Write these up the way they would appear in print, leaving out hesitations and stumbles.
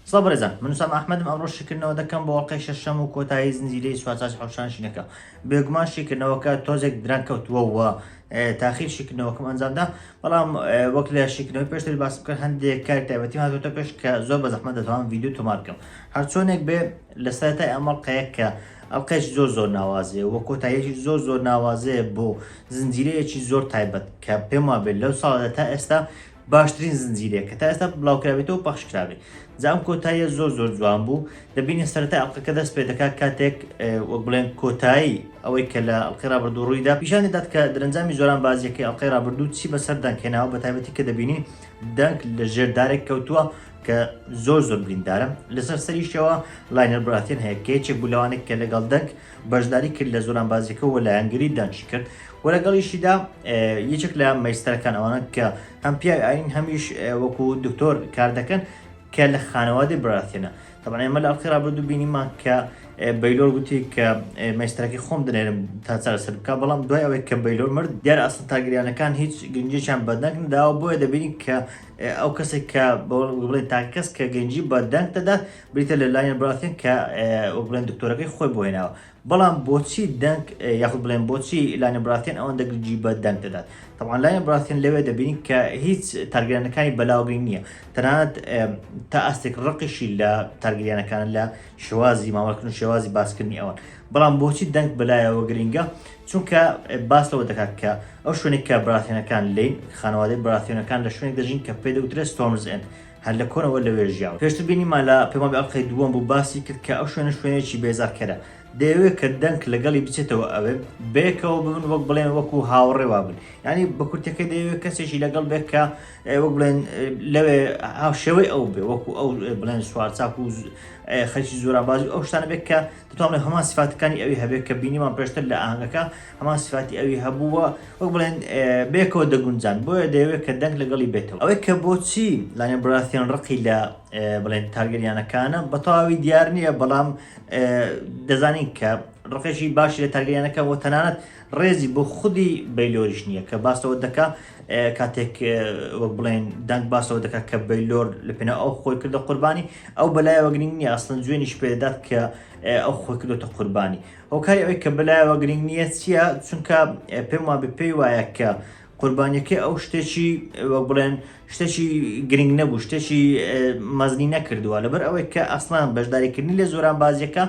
صبر إذا من سام أحمد أمر شكلنا ودكان بواقع ششم وكوتاي زنجيلي سواتاج حوشان شنكا بيجمان شكلنا وكا توزك درانكا وتووا تأخير شكلنا وكم أنزام ده بلام وقت له شكلنا بيشتري بس كان هندي كارت بتيم هذا تبش كزوب زحمة توان فيديو تماركم هرتونك به لساتا أمر قيك القيش زور نوازه وكوتايش زور نوازه بو زنجيلي چی زور تایبەت کە پێم وابێت لەو ساڵدا تا ئێستا باشترین زنجیرەیە کە تا ئێستا بڵاوکراوێتەوە پەخش کراوێت. جا ئەم کۆتاییە زۆر جوان بوو دەبینی سەرەتا ئەڵقەکە دەست پێ دەکات کاتێک وەک بڵێن کۆتایی ئەوەی کە لە ئەڵقەی ڕابردوو ڕوویدا پیشانی دات کە دەرەنجامی زۆران بازیەکەی ئەڵقەی ڕابردوو چی بەسەر دەنگهێناوە بە تایبەتی کە دەبینی دەنگ لە ژێردارێک کەوتووە کە زۆر بریندارە لەسەر سەریشەوە لاینەر براتێن هەیە کە یەکێک بوو لەوانێک کە لەگەڵ دەنگ بەشداری کرد لە زۆران بازیەکەەوە لە یانگری دانشی کرد وەلەگەڵیشیدا یەکێک لە مەیستەرەکان ئەوانە کە هەم پیاوی ئاین هەمیش وەکو دکتۆر کار دەکەن کە لە خانەوادەی براتێنە طبعا ئێمە لە ئەڵقەی ڕابردوو بینیمان کە بەیلۆر گوتی کە مەیستەرەکەی خۆم دەنێرم تا چارەسەر بکە بەڵام دوای ئەوەی کە بەیلۆر مرد دیارە ئەسڵ تاگریانەکان هیچ گەنجێکیان بەدەنگ نەداوە بۆیە دەبینی کە ئەو کەسێک کە بڵێن تا کەس کە گەنجی بەدەنگ دەدات بریتە لە لاینە براتێن کە بڵێن دکتۆرەکەی خۆی بۆ هێناوە بەڵام بۆچی دەنگ یاخود بڵێن بۆچی لاینە براتێن ئەوەندە گەنجی بەدەنگ دەدات طبعا لاینە براتێن لەوێ دەبینی کە هیچ تارگیرانەکانی بەلاوگەی نییە تەنانەت تا ئەستێک ڕقیشی لە تارگیرانەکان لە شێوازی مامەڵکردن و شێوازی باسکردنی ئەوان بەڵام بۆچی دەنگ بەلایەوە گرنگە چونکە باس لەوە دەکات کە ئەو شوێنێک کە براتێنەکان لین خانەوادەی براتێنەکان لە شوێنێک دەژین کە پێ دەوترێت ستۆرمز ئێند هەر لە کۆنەوە لەوێ ژیاوە پێشتر بینیمان لە پێمان ئەڵقەی دووەم بوو باسی کرد کە ئەو شوێنێکی بێزارکەرە دەیەوێت کە دەنگ لەگەڵی بچێتەوە ئەوێ بێکەوە ببن وەک بڵێن وەکو هاوڕێوا بن ینی بە کورتەکە دەیەوێت کەسێکی لەگەڵ بێت کە وەک بڵێن لەوێ شێوەی ئەو بێ وەکو ئەو بڵێن سوارچاک و خەریکی زۆرانبازی ئەو شتانە بێت کە دەتوانێت هەمان سیفاتەکانی ئەوی هەبێت کە بینیمان پێشتر لە ئاهەنگەکە هەمان سیفاتی ئەوی هەبووە وەک بڵێن بێکەوە دەگونجان بۆیە دەیەوێت کە دەنگ لەگەڵی بێتەوە ئەوەی کە بۆچی لاینە براتێن ڕقی لە بڵێن تارگەریانەکانە بە تەواوی دیار نییە بەڵام دەزانین کە ڕقێکی باشی لە تارگەریانەکە بۆ تەنانەت ڕێزی بۆ خودی بەیلۆریش نییە کە باسەوە دەکا کاتێک وەک بڵێن دەنگ باسەوە دەکات کە بەیلۆر لە پێنە ئەو خۆی کردە قوربانی ئەو بەلایەوە گرنگ نییە ئەسڵەن جوێنیش پێدات کە ئەو خۆی کردوتە قوربانی هۆکاری ئەوەی کە بەلایەوە گرنگ نییە چییە چونکە پێم وابێ پێی وایە کە قوربانیەکەی ئەو شتێکی وەک بڵێن شتێکی گرنگ نەبوو شتێکی مەزنی نەکردووە لەبەر ئەوەی کە ئەسڵان بەشداریکردنی لە زۆران بازیەکە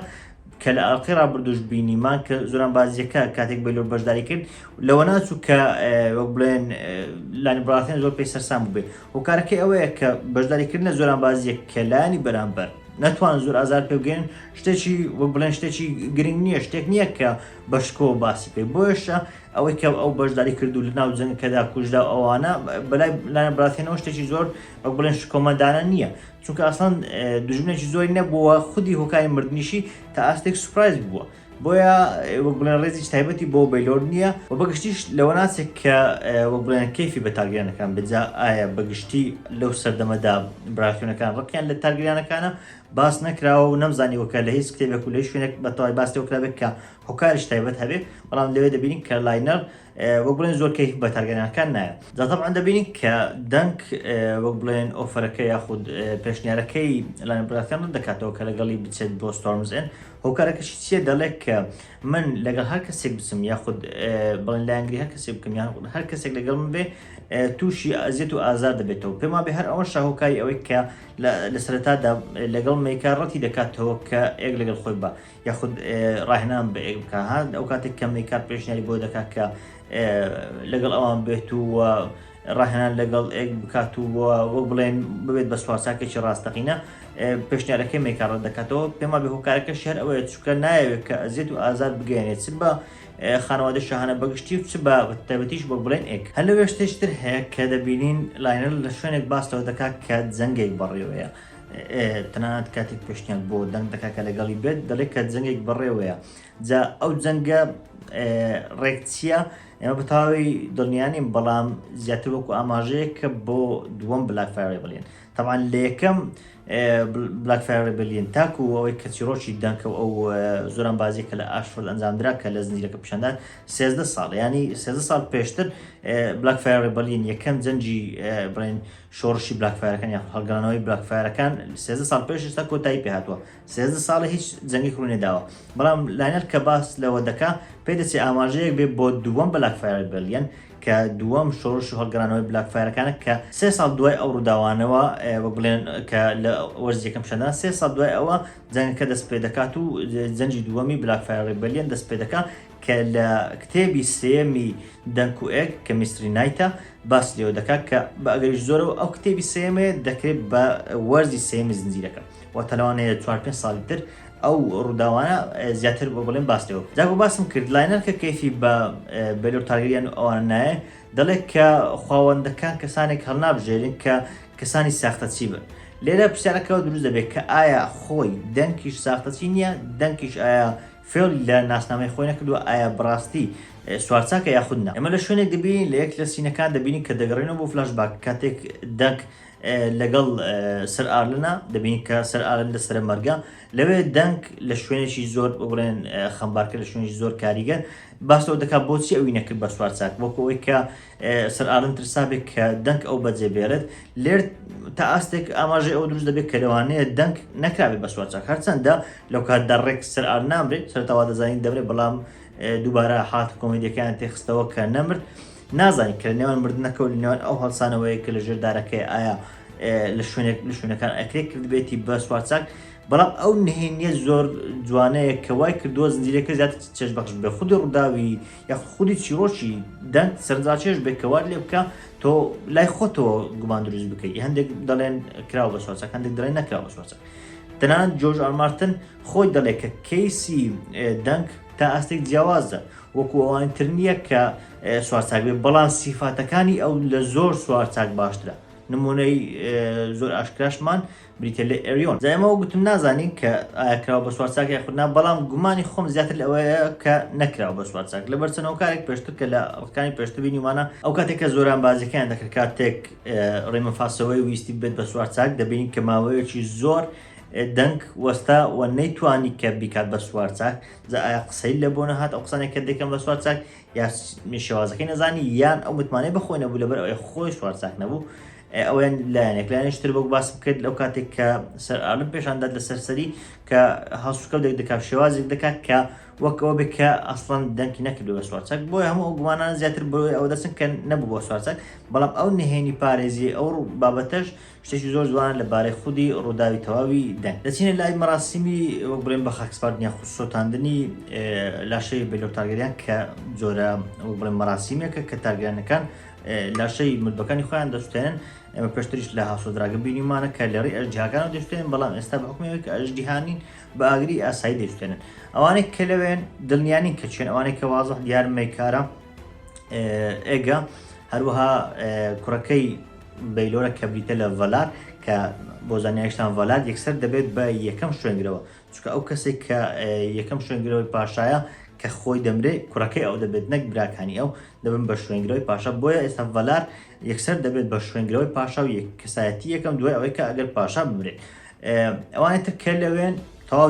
کە لە ئەڵقەی ڕابردووش بینیمان کە زۆران بازیەکە کاتێک بەیلۆر بەشداری کرد لەوە ناچوو کە وەک بڵێن لاینە براتێن زۆر پێی سەرسام بوو بێت هۆکارەکەی ئەوەیە کە بەشداریکردنە زۆران بازیەک کە لایانی بەرامبەر نەتوان زۆر ئازار پێ بگەین شتێکی وەک بڵێن شتێکی گرنگ نییە شتێک نییە کە بەشکۆ باسی پێ بۆیشە ئەوەی کە ئەو بەشداری کردو لە ناو جەنگەکەدا کوژدا ئەوانە بەلای لاینە براتێنەوە شتێکی زۆر وەک بڵێن شکۆمەدانە نییە چونکە ئەسڵەن دوژمنێکی زۆری نەبووە خودی هۆکاری مردنیشی تا ئاستێک سوپرایز بووە بۆیە وەک بڵێن ڕێزی تایبەتی بۆ بەیلۆر نییە و بەگشتیش لەوە ناچێت کە وەک بڵێن کەیفی بە تارگیرانەکان بجا ئایا بەگشتی لەو سەردەمەدا براتێنەکان ڕقیان لە تارگیرانەکانە باس نەکراوە و نەمزانیوە کە لە هیچ کتێبێک و لە شوێنێک بەتەواوی باسی وەکرابێت کە هۆکاریش تایبەت هەبێ بەڵام لەوێ دەبینین کە لاینەر وەک بڵێن زۆر کەیف بە تارگیرانەکان نایە جا طبعا دەبینین کە دەنگ وەک بڵێن ئۆفەرەکە یاخود پێشنیارەکەی لاینە براتێن دەکاتەوە کە لەگەڵی بچێت بۆ ستۆرمز ئێند هۆکارەکەشی چیە دەڵێت کە من لەگەڵ هەر کەسێک بچم یاخود بڵێن لە ئەنگلی هەر کەسێک بکەم یاخود هەر کەسێک لەگەڵ من بێ تووشی ئەزیێت و ئازار دەبێتەوە پێما بێ هەر ئەوە شاهۆکاری ئەوەی کە لە سەرەتادا لەگەڵ مەیکار ڕەتی دەکاتەوە کە ئێک لەگەڵ خۆی بە یاخود ڕاهێنان بە ئێک بکە هەر ئەو کاتێک کە مەیکار پێشنیاری بۆ دەکات کە لەگەڵ ئەوان بێت و ڕاهێنان لەگەڵ ئێک بکات و وەک بڵێن ببێت بە سوارچاکێکی ڕاستەقینە پێشنیارەکەی مەیکار دەکاتەوە پێما بێ هۆکارەکە شێر ئەوەیە چونکە نایەوێت کە ئەزیێت و ئازار بگەێنێت چ بە خانەوادە شاهانە بەگشتی و چ بە تایبەتیش بۆ بڵێن ئێک هەر لەوێ شتێشتر هەیە کە دەبینین لاینەر لە شوێنێک باسەوە دەکات کە جەنگێک بەڕێوەیە تەنانەت کاتێک پێشنیان بۆ دەنگ دەکات کە لەگەڵی بێت دەڵێت کە جەنگێک بەڕێوەیە جا ئەو جەنگە ڕێکچیە ئێمە بەتاوی دڵنیانیم بەڵام زیاتر وەکو ئاماژەیە کە بۆ دووەم بلاک فراایدەی بڵێن طبعا لە یەکەم بلاک فراایدەی بڵێن تاکو ئەوەی کە چیرۆکی دەنکە و ئەو زۆران بازی کە لە ئاشفرد ئەنجامدرا کە لە زنجیرەکە پیشاندان 13 ساڵ ینی 13 ساڵ پێشتر بلاک فراایدەی بڵێن یەکەم جەنجی بڵێن شۆڕشی بلاک فراایدەکان یان هەڵگرانەوەی بلاک فراایدەکان 13 ساڵ پێش ئێستا کۆتایی پێ هاتووە 13 ساڵە هیچ جەنگی کڕوو نێداوە بەڵام لاینەر کە باس لەوە دەکا پێی دەچێت ئاماژەیەک بێ بۆ دووەم بلاک فراایدەی بڵێن کە دووەم شۆڕش و هەڵگرانەوەی بلاک فراایدەکانە کە 3 ساڵ دوای ئەو ڕووداوانەوە وەک بڵێن کە لە وەرزیەکەم پیشاندان 3 ساڵ دوای ئەوە جەنگەکە دەست پێ دەکات و جەنجی دووەمی بلاک فراایدەی بڵێن دەست پێ دەکات کە لە کتێبی سێمی دەنک و ئێک کە میستری نایتە باس لێوە دەکات کە بە ئەگەریش زۆرەوە ئەو کتێبی سێمێ دەکرێت بە وەرزی سێمی زنجیرەکە و تەلەوانەیە 4-5 ساڵی تر ئەو ڕووداوانە زیاتر بۆ بڵێن باس لێەوە جاگو باسم کرد لاینەر کە کەیفی بە بەلۆر تارگەریان ئەوان نایە دەڵێت کە خاوەندەکان کەسانێک هەڵنابژێرن کە کەسانی ساختەچی بن لێرە پرسیارەکەەوە دروست دەبێت کە ئایا خۆی دەنکیش ساختەچی نییە دەنکیش ئایا فێڵ لە ناسنامەی خۆی نەکردووە ئایا بڕاستی سوارچاکە یاخودنا ئەمە لە شوێنێک دەبین لە یەک لە سینەکان دەبینین کە دەگەڕێنەوە بۆ فلاشباک کاتێک دەنک لەگەڵ سەر ئارلنا دەبین کە سەر ئارن لە سرە مەرگە لەوێ دەنک لە شوێنێکی زۆر بڵێن خەمبارکە لە شوێنی زۆر کاریگەر باسەوە دەکات بۆچی ئەوی نەکرد بە سوارچاک وەکو ئەوەی کە سەر ئارن ترسابێت کە دەنک ئەو بەجێ بێرێت لێر تا ئاستێک ئاماژەی ئەو دروست دەبێت کە لەوانەیە دەنک نەکرابێت بە سوارچاک هەرچەندە لەو کاتدا ڕێک سەر ئار نامرێت سەرتاوا دەزانین دەبرێت بەڵام دووبارە هات کۆمێدیەکان تێخستەوە کە نەمرد نازانین کە لە نێوان مردنەکە و لە نێوان ئەو هەڵسانەوەی کە لە ژێردارەکەی ئایا لە شوێنەکان ئەکرێت کردبێتی بە سوارچاک بەڵام ئەو نهێنیە زۆر جوانەیە کە وای کردووە زنجیرەکە زیاتر چێژبەخش بێ خودی ڕووداوی یا خودی چیرۆکی دەنگ سەرنجاچێش بێت کەوار لێ بکە تۆ لای خۆتەوە گومان دروست بکەیت هەندێک دەڵێن کراوە بە سوارچاک هەندێک دەڵێن نەکراوە بە سوارچاک تەنانەت جۆرج ئار مارتن خۆی دەڵێت کە کەیسی دەنگ تا ئاستێک جیاوازە وەکو ئەوانەی تر نییە کە سوارچاک بێت بەڵام سیفاتەکانی ئەو لە زۆر سوارچاک باشترە نمونەی زۆر ئاشکراشمان بریتە لە ئەریۆن زایمەوە گوتم نازانین کە ئاکراوە بە سوارچاک یاخودنا بەڵام گومانی خۆم زیاتر لەوەیە کە نەکراوە بە سوارچاک لە بەرچەنەوە کارێک پێشتر کە لە ڕکانی پێشتر بینیمانە ئەو کاتێک کە زۆران بازیەکان دەکرد کاتێک ڕێمەفاسەوەی ویستی بێت بە سوارچاک دەبینین کە ماوەیەکی زۆر دەنگ وەستا و نەیتوانی کە بیکات بە سوارچاک ئایا قسەی لە بۆ نەهات ئەو قسانێک کە دەکەم بە سوارچاک یا شێوازەکەی نەزانی یان ئەو متمانەی بەخۆی نەبوو لەبەر ئەوەی خۆی سوارچاک نەبوو ئەویان لایەنێک لایەنشتر بۆ باسم کرد لەو کاتێک کە سەر ئالم پێشاندات لە سەرسەری کە هەڵسوکە دەکات شێوازێک دەکات کە وەکەوە بێت کە ئەسڵەن دەنکی نەکردو بە سوارچاک بۆی هەموو ئەو گومانان زیاتر بۆی ئەوە دەچن کە نەبوو بۆ سوارچاک بەڵام ئەو نهێنی پارێزی ئەو بابەتەش شتێکی زۆر جوانە لەبارەی خودی ڕووداوی تەواوی دەنگ دەچینە لای مەراسیمی وەک بڵێن بە خاکسپاردنیا سۆتاندنی لاشەی بەلۆر تارگەریان کە جۆرە وەک بڵێن مەراسیمێکە کە تارگەرانەکان لاشەی مردبەکانی خۆیان دەستێنن ئەمە پێشتریش لە هاوسۆدراگە بینیمانە کە لەڕێی ئەژدیهاکانەوە دەستێنن بەڵام ئێستا بە حکومەوەی کە ئەژدیهانین بە ئاگری ئاسایی دەستێنن ئەوانەی کە لەوێن دڵنیانین کە چێن ئەوانەی کە وازەح دیارم مەیکارە ئێگە هەروەها کوڕەکەی بەیلۆرە کە بریتە لە ڤەلار کە بۆ زانیاریشتان ڤەلار یەکسەر دەبێت بە یەکەم شوێنگرەوە چونکە ئەو کەسێک کە یەکەم شوێنگرەوەی پاشایە کە خۆی دەمرێ کوڕەکەی ئەو دەبێت نەک براکانی ئەو دەبن بە شوێنگرەوەی پاشا بۆیە ئێستا ڤەلار یەکسەر دەبێت بە شوێنگرەوەی پاشا و کەسایەتی یەکەم دوای ئەوەی کە ئەگەر پاشا بمرێت ئەوانێت تر کە لەوێن تەواو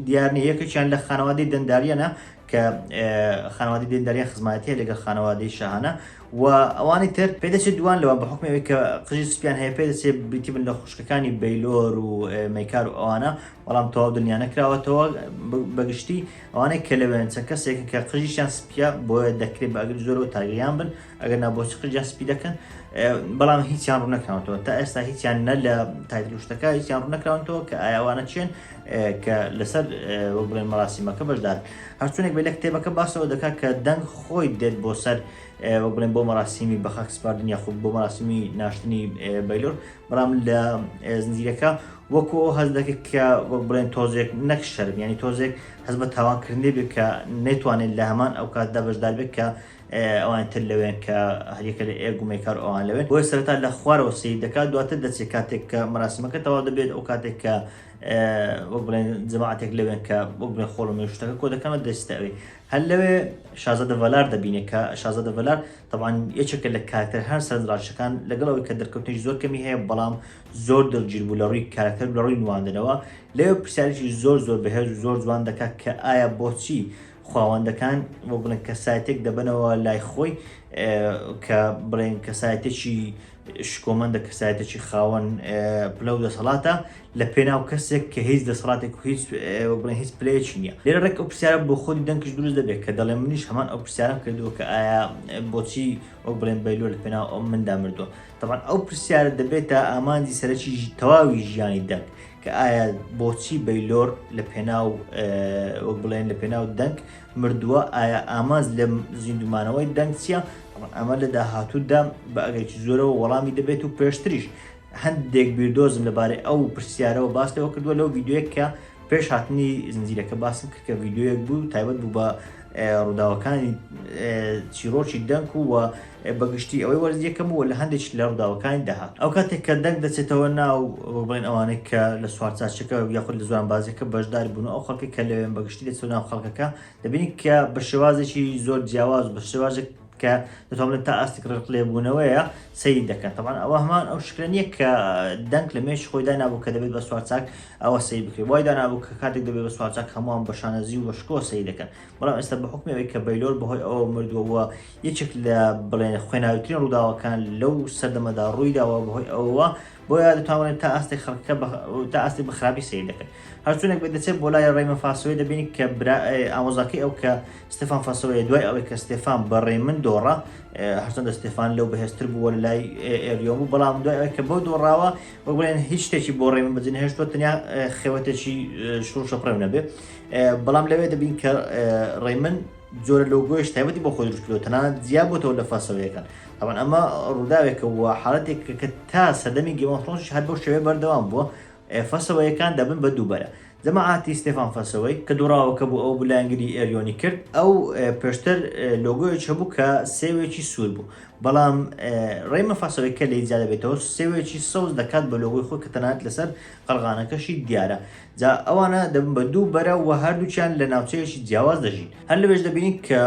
دیارنی یەکێکیان لە خانەوادەی دەنداریەنە کە خانەوادی دێنداریان خزمەتیە لەگەڵ خانەوادەی شاهانە و ئەوانی تر پێدەچێت دوان لەوە بە حکومەوەی کە قژی سپیان هەیە پێدەچێت بریتی بن لە خوشکەکانی بەیلۆر و مەیکار و ئەوانە بەڵام تەواو دنیا نەکراوەتەوە بەگشتی ئەوانەی کە لەوێن چەند کەسێکن کە قژیشیان سپیا بۆیە دەکرێت بە ئەگەر زۆرەوە تاریان بن ئەگەر نابۆچی قژیان سپی دەکەن بەڵام هیچیان ڕوو نەکراونەوە تا ئێستا هیچیان نە لە تایتلشتەکە هیچیان ڕوو نەکراونەوە کە ئایاوانە چێن کە لەسەر وەک بڵێن مەراسیمەکە بەشدار هەرچوونێک بێ لە کتێبەکە باسەوە دەکات کە دەنگ خۆی دێت بۆ سەر وەک بڵێن بۆ مەراسیمی بە خاکسپاردن یاخود بۆ مەراسیمی ناشتنی بەیلۆر بەڵام لە زنجیرەکە وەکو هەز دەکەت کە وەک بڵێن تۆزێک نەک شەرم ینی تۆزێک هەز بە تاوانکردنی بێت کە نەیتوانێت لە هەمان ئەو کاتدا بەشدار بێت کە ئەوان تر لەوێن کە هەریەکە لە ئێگ و مەیکار ئەوان لەوێن بۆی سەرەتا لە خوارەوە سەی دەکات دواتر دەچێت کاتێک کە مەراسیمەکە تەواو دەبێت ئەو کاتێک کە وەک بڵێن جەماعەتێک لەوێن کە وەک بڵێن خۆڵ و مێشتەکە کۆ دەکەمە دەستەوێ هەر لەوێ شازادە ڤەلار دەبینێت کە شازادە ڤەلار طبعاً یەکێکە لە کارکتەر هەر سەرنجڕاکێشەکان لەگەڵەوەی کە دەرکەوتنی زۆر کەمی هەیە بەڵام زۆر دڵگیر بوو لە ڕووی کارکتەر لە ڕووی نواندنەوە لەوێ پرسیارێکی زۆر بەهێز و زۆر جوان دەکات کە ئایا بۆچی خاوەندەکان وە بڵێن کەسایەتێک دەبنەوە لای خۆی کە بڵێن کەسایەتێکی شکۆمەندە کەسایەتێکی خاوەن پلە و دەسەڵاتە لە پێناو کەسێک کە هیچ دەسەڵاتێک و هیچ پلەیەکی نییە لێرە ڕێک ئەو پرسیارە بۆ خۆی دەنگش دروست دەبێت کە دەڵێ منیش هەمان ئەو پرسیارم کردووە کە ئایا بۆچی وەک بڵێن بەیلۆر لە پێناو ئەو مندا مردووە طبعاً ئەو پرسیارە دەبێتە ئامانجی سەرەکی تەواوی ژیانی دەنگ کە ئایا بۆچی بەیلۆر لە پێناو وەک بڵێن لە پێناو دەنگ مردووە ئایا ئامانج لە زیندومانەوەی دەنگ چییە ئەمە لە داهاتوودا بە ئەگەرێکی زۆرەوە وەڵامی دەبێت و پێشتریش هەندێک بیردۆزم لەبارەی ئەو پرسیارەوە باس لەوە کردووە لەو ڤیددیوەیە کە پێش هاتنی زنجیرەکە باسم کرد کە ڤیددیوەیەک بوو تایبەت بوو بە ڕووداوەکانی چیرۆکی دەنگ و بەگشتی ئەوەی وەرزیەکەم و لە هەندێک لە ڕووداوەکانی داهات ئەو کاتێک کە دەنگ دەچێتەوە ناو بڵێن ئەوانەی کە لە سوارچاچەکە یاخود لە زوان بازیەکە بەشدار بوون ئەو خەڵکی کە لەوێن بەگشتی دەچێت ناو خەڵکەکە دەبینی کە بە شێوازێکی زۆر جیاواز بە شێوازێک کە دەتوانێت تا ئاستێک ڕقلێبوونەوەیە سەید دەکەن طبعاً ئەوە هەمان ئەو شکرە نییە کە دەنگ لە مێش خۆی دانابوو کە دەبێت بە سوارچاک ئەوە سەید بکرێت وای دانابوو کە کاتێک دەبێت بە سوارچاک هەمووان بە شانەزی و بە شکۆ سەید دەکەن بەڵام ئێستا بە حکمەوەی کە بەیلۆر بەهۆی ئەوە مردووەوە یەکێک لە بڵێن خوێناویترین ڕووداوەکان لەو سەردەمەدا ڕوویداوە بەهۆی ئەوە بۆیە دەتوانێت تا ئاستێک خەڵکەکە تا ئاستی بە خراپی سەید دەکەن هەرچوونێک بێت دەچێت بۆ لای ڕێمە فاسەوەی دەبینی کە ئامۆزاکەی ئەو کە ستێفان فاسەوەی دوای ئەوەی کە ستێفان بە ڕێمن دۆڕە هەرچەندە ستێفان لەو بەهێزتر بووە لە لای ئێریۆم و بەڵام دوای ئەوەی کە بۆ دۆڕاوە وەک بڵێن هیچ شتێکی بۆ ڕێمە بەجێ نەهێشتووە تەنیا خێوەتێکی شوڕ شەپڕێ نەبێ بەڵام لەوێ دەبین کە ڕێمن جۆرە لۆگۆیش تایبەتی بۆ خۆی دروست کردەوە تەنانەت جیا بۆتەوە لە فاسەوەیەکان طبعاً ئەمە ڕووداوێکە و حاڵەتێک کە تا سەردەمی گێم ئۆف ترۆنز هەر بەو شێوەیە بەردەوام بووە فاسەوەیەکان دەبن بە دووبەرە جەماعەتی ستێفان فاسەوەی کە دووڕاوەکە بوو ئەو بلایەنگری ئێریۆنی کرد ئەو پێشتر لۆگۆیەک هەبوو کە سێوێکی سوور بوو بەڵام ڕێمە فاسەوەی کە لە ئیجا دەبێتەوە سێوێکی سەوز دەکات بە لۆگۆی خۆی کە تەنانەت لەسەر قەرغانەکەشی دیارە جا ئەوانە دەبن بە دووبەرە و هەردووچیان لە ناوچەیەکی جیاواز دەژین هەر لەوێش دەبینین کە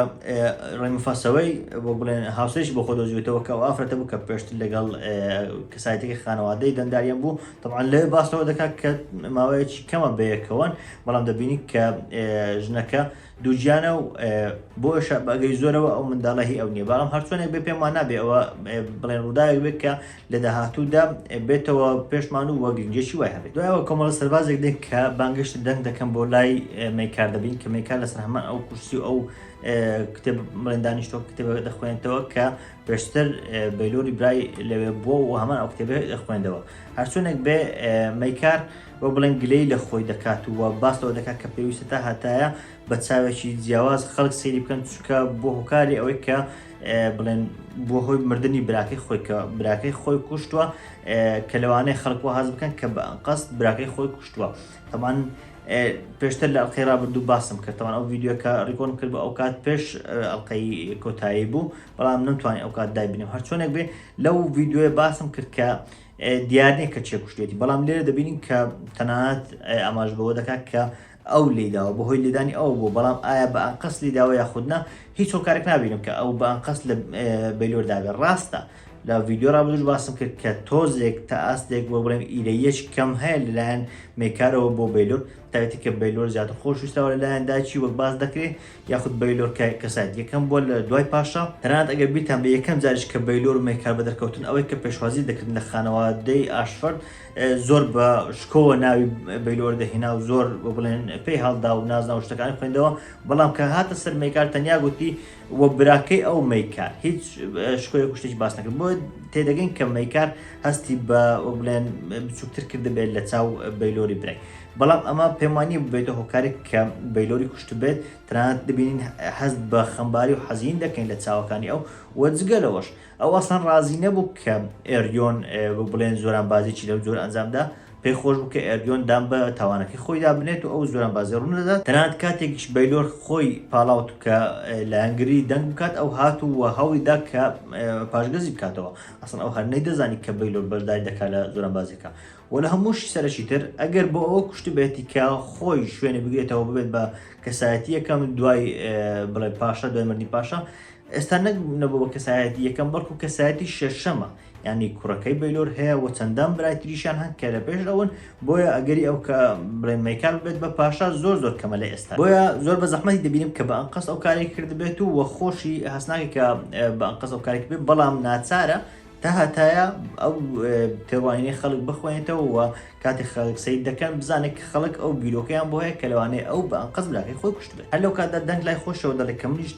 ڕێمە فاسەوەی بۆ بڵێن هاوسەیەکی بۆ خۆ دۆزیوێتەوە کە ئەو ئافرەتە بوو کە پێشتر لەگەڵ کەسایەتێکی خانەوادەی دەنداریان بوو طبعاً لەوێ باسەوە دەکات کە ماوەیەکی کەمە بەیەکەوەن بەڵام دەبینی کە ژنەکە دووجیانە و بۆش بەگەی زۆرەوە ئەو منداڵی ئەو نییە بەڵام هەرچۆنێک بێ پێمان نابێ ئەوە بڵێن ڕووداوێک بێت کە لە داهاتوودا بێتەوە پێشمان و وەگرنجێکی وای هەبێت دوایەوە کۆمەڵە سەربازێک دێت کە بانگشت دەنگ دەکەم بۆ لای مەیکار دەبین کە مەیکار لەسەر هەمان ئەو کورسی و ئەو کتێب بڵێن دانیشتۆ کتێبە دەخوێنێتەوە کە پێشتر بەیلۆری برای لەوێ بووە و هەمان ئەو کتێبە دەخوێندەوە هەرچۆنێک بێ مەیکار بۆ بڵێن گلەی لە خۆی دەکات و باسەوە دەکات کە پێویستە تا هەتایە بە چاوێکی جیاواز خەڵک سەیری بکەن چکە بۆ هۆکاری ئەوەی کە بڵێن بۆ هۆی مردنی براکەی خۆی کە براکەی خۆی کوشتووە کە لەوانەیە خەڵکوە حەز بکەن کە بە قەست براکەی خۆی کوشتووە طبعاً پێشتر لە ئەڵقەی ڕابردوو باسم کرد طبعاً ئەو ڤیددیۆکە ڕیکۆرد کرد بە ئەو کات پێش ئەڵقەی کۆتایی بوو بەڵام نەمتوانین ئەو کات دابینیم هەرچۆنێک بێ لەو ڤیددیۆیە باسم کرد کە دیارنێک کە چێ کوشتێتی بەڵام لێرە دەبینین کە تەنانەت ئاماژ بەوە دەکات کە ئەو لێداوە بەهۆی لێدانی ئەو بوو بەڵام ئایا بە ئەنقەس لێداوە یاخودنا هیچ هۆکارێک نابینم کە ئەو بە ئەنقەس لە بەیلۆردابێت ڕاستە لە ڤیددیۆ ڕابردووش باسم کرد کە تۆزێک تا ئاستێک بۆ بڵێم ئیرەیەک کەم هەیە لەلایەن مێکارەوە بۆ بەیلۆر تایبەتی کە بەیلۆر زیاتر خۆشویستەوە لەلایەن داچی وەک باس دەکرێت یاخود بەیلۆر کەسایەت یەکەم بۆ لە دوای پاشا تەنانەت ئەگەر بیتان بە یەکەم جاریش کە بەیلۆر و مێکار بەدەرکەوتن ئەوەی کە پێشوازی دەکردن لە خانەوادەی ئاشفەرد زۆر بە شکۆوە ناوی بەیلۆر دەهێنا و زۆر بڵێن پێی هەڵدا و نازنا و شتەکانی خوێندەوە بەڵام کە هاتە سەر مێکار تەنیا گوتی وە براکەی ئەو مەیکار هیچ شکۆیە کوشتێکی باس نەکرد بۆ تێدەگەین کە مەیکار هەستی بە بڵێن بچووکتر کرد بێت لە چاو بەیلۆری برای بەڵام ئەمە پەیمانی بێتە هۆکارێک کە بەیلۆری کوشت بێت تەنانەت دەبینین هەست بە خەمباری و حەزین دەکەین لە چاوەکانی ئەو وەجگەلەوەش ئەو ئەسان ڕازی نەبوو کە ئێریۆن بڵێن زۆران بازیی لەو جۆر ئەنجامدا پێی خۆش بوو کە ئێریۆن دام بە تاوانەکەی خۆی دابنێت و ئەو زۆران بازی ڕوون دەدات. تەنانەت کاتێکیش بەیلۆر خۆی پاڵاوت کە لە هەنگری دەنگ بکات ئەو هاتووە هەوڵیدا کە پاشگەزی بکاتەوە. ئەسڵ ئەو هەر نەیدەزانی کە بەیلۆر بەشداری دەکات لە زۆران بازیەکە. و لە هەمووشی سەرەکی تر ئەگەر بۆ ئەوە کوشت بێتی کە خۆی شوێنە بگرێتەوە ببێت بە کەسایەتی یەکەم دوای بڵێ پاشا دوای مردنی پاشا، ئێستا نەبوو بە کەسایەتی یەکەم بەڵکو کەسایەتی شەشەمە. ینی کوڕەکەی بەیلۆر هەیە و چەندان برای تریشان هەن کە لە پێش ئەوون، بۆیە ئەگەری ئەو کە بڵێن مەیکال بێت بە پاشا زۆر کەمە لە ئێستا. بۆیە زۆر بە زەحمەتی دەبینیم کە بە ئەنقەس ئەو کارێک کردبێت و خۆشی هەستناکە کە بە ئەنقەس ئەو کارێک بێت، بەڵام ناچارە تا هەتایە ئەو تێوانینەی خەڵک بخوێنێتەوە و کاتێک خەڵک سەید دەکەن بزانێت کە خەڵک ئەو بیرۆکەیان بۆ هەیە کە لەوانەیە ئەو بە ئەنقەس براکەی خۆی کوشت بێت. هەر لەو کاتدا دەنگ لای خۆشەوە دەڵێت کە منیش